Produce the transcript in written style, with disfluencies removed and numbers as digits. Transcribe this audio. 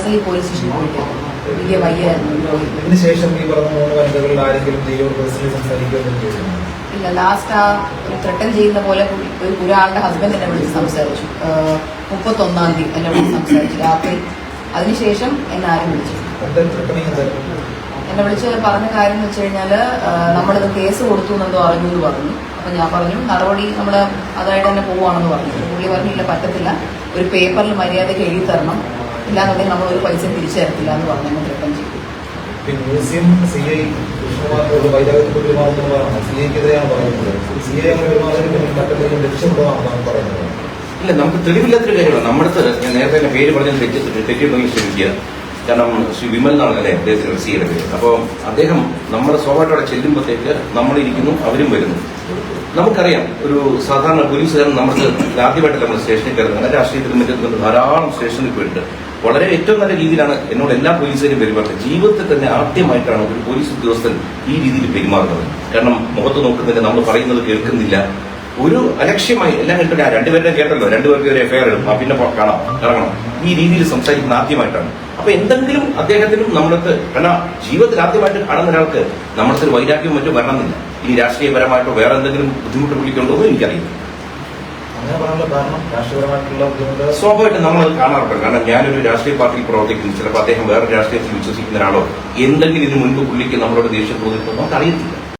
Personally police സ്റ്റേഷനിൽ പോയിട്ടായിരുന്നു. വലിയ വയ്യായിരുന്നു. ഇതിനുശേഷം ഈ പറഞ്ഞ 3 വനിതകളിൽ ആരെങ്കിലും ദൈവം പേഴ്സണലി സംസാരിക്കുകയും ഇല്ല. ലാസ്റ്റ് ആ ഒരു ത്രട്ടൻ ചെയ്യുന്ന പോലെ ഒരാളുടെ ഹസ്ബൻഡ് എന്നെ വിളിച്ച് സംസാരിച്ചു. 31-ാം തീയതി എന്നെ വിളിച്ച് സംസാരിച്ചു രാത്രി. അതിനുശേഷം എന്നെ ആരും വിളിച്ചു. എന്നെ വിളിച്ച് പറഞ്ഞ കാര്യം എന്ന് വെച്ച് കഴിഞ്ഞാൽ നമ്മളിത് കേസ് കൊടുത്തു എന്നെന്തോ അറിഞ്ഞു എന്ന് പറഞ്ഞു. അപ്പം ഞാൻ പറഞ്ഞു നടപടി നമ്മൾ അതായിട്ട് തന്നെ പോവുകയാണെന്ന് പറഞ്ഞു. പുള്ളി പറഞ്ഞില്ല, പറ്റത്തില്ല, ഒരു പേപ്പറിൽ മര്യാദയ്ക്ക് എഴുതി തരണം, ഇല്ലാന്നുണ്ടെങ്കിൽ നമ്മൾ ഒരു പൈസ തിരിച്ചു തരത്തില്ല എന്ന് പറഞ്ഞു. നമ്മൾ ത്രട്ടൻ ചെയ്തു. ഇല്ല, നമുക്ക് തെളിവില്ലാത്തൊരു കാര്യമാണ്. നമ്മുടെ ഞാൻ നേരത്തെ തന്നെ പേര് പറഞ്ഞത് തെറ്റിയിട്ടുണ്ടെങ്കിൽ ക്ഷമിക്കുക. കാരണം ശ്രീ വിമൽ എന്നാണ് അല്ലേ അദ്ദേഹത്തിന് സിയുടെ പേര്. അപ്പോൾ അദ്ദേഹം നമ്മുടെ സ്വാഭാവികത്തോടെ ചെല്ലുമ്പോഴത്തേക്ക് നമ്മളിരിക്കുന്നു, അവരും വരുന്നു. നമുക്കറിയാം, ഒരു സാധാരണ പോലീസുകാരൻ നമുക്ക് ആദ്യമായിട്ട് നമ്മൾ സ്റ്റേഷനിൽ കയറുന്നത് രാഷ്ട്രീയത്തിന് മറ്റും ധാരാളം സ്റ്റേഷനിൽ പോയിട്ട് വളരെ ഏറ്റവും നല്ല രീതിയിലാണ് എന്നോട് എല്ലാ പോലീസുകാരും പെരുമാറുന്നത്. ജീവിതത്തിൽ തന്നെ ആദ്യമായിട്ടാണ് ഒരു പോലീസ് ഉദ്യോഗസ്ഥൻ ഈ രീതിയിൽ പെരുമാറുന്നത്. കാരണം മുഖത്ത് നോക്കുന്നില്ല, നമ്മൾ പറയുന്നത് കേൾക്കുന്നില്ല, ഒരു അലക്ഷ്യമായി എല്ലാം കേട്ടില്ല. രണ്ടുപേരുടെ കേട്ടല്ലോ, രണ്ടുപേർക്ക് ഒരു എഫ്ഐആർ ഇടും, പിന്നെ കാണാം ഇറങ്ങണം, ഈ രീതിയിൽ സംസാരിക്കുന്ന ആദ്യമായിട്ടാണ്. അപ്പൊ എന്തെങ്കിലും അദ്ദേഹത്തിനും നമ്മളടുത്ത്, കാരണം ജീവിതത്തിൽ ആദ്യമായിട്ട് കാണുന്ന ഒരാൾക്ക് നമ്മളടുത്തൊരു വൈരാഗ്യവും മറ്റും വരണമെന്നില്ല. ഇനി രാഷ്ട്രീയപരമായിട്ടോ വേറെ എന്തെങ്കിലും ബുദ്ധിമുട്ട് വിളിക്കൊണ്ടോ എന്ന് എനിക്കറിയില്ല. സ്വാഭാവികമായിട്ടും നമ്മളത് കാണാറുണ്ട്. കാരണം ഞാനൊരു രാഷ്ട്രീയ പാർട്ടിയിൽ പ്രവർത്തിക്കുന്നു, ചിലപ്പോൾ അദ്ദേഹം വേറെ രാഷ്ട്രീയത്തിൽ വിശ്വസിക്കുന്ന ഒരാളോ എന്തെങ്കിലും ഇതിനു മുൻപ് പുള്ളിക്ക് നമ്മളോട് ദേഷ്യം തോന്നിയിട്ടുണ്ടോ നമുക്ക് അറിയത്തില്ല.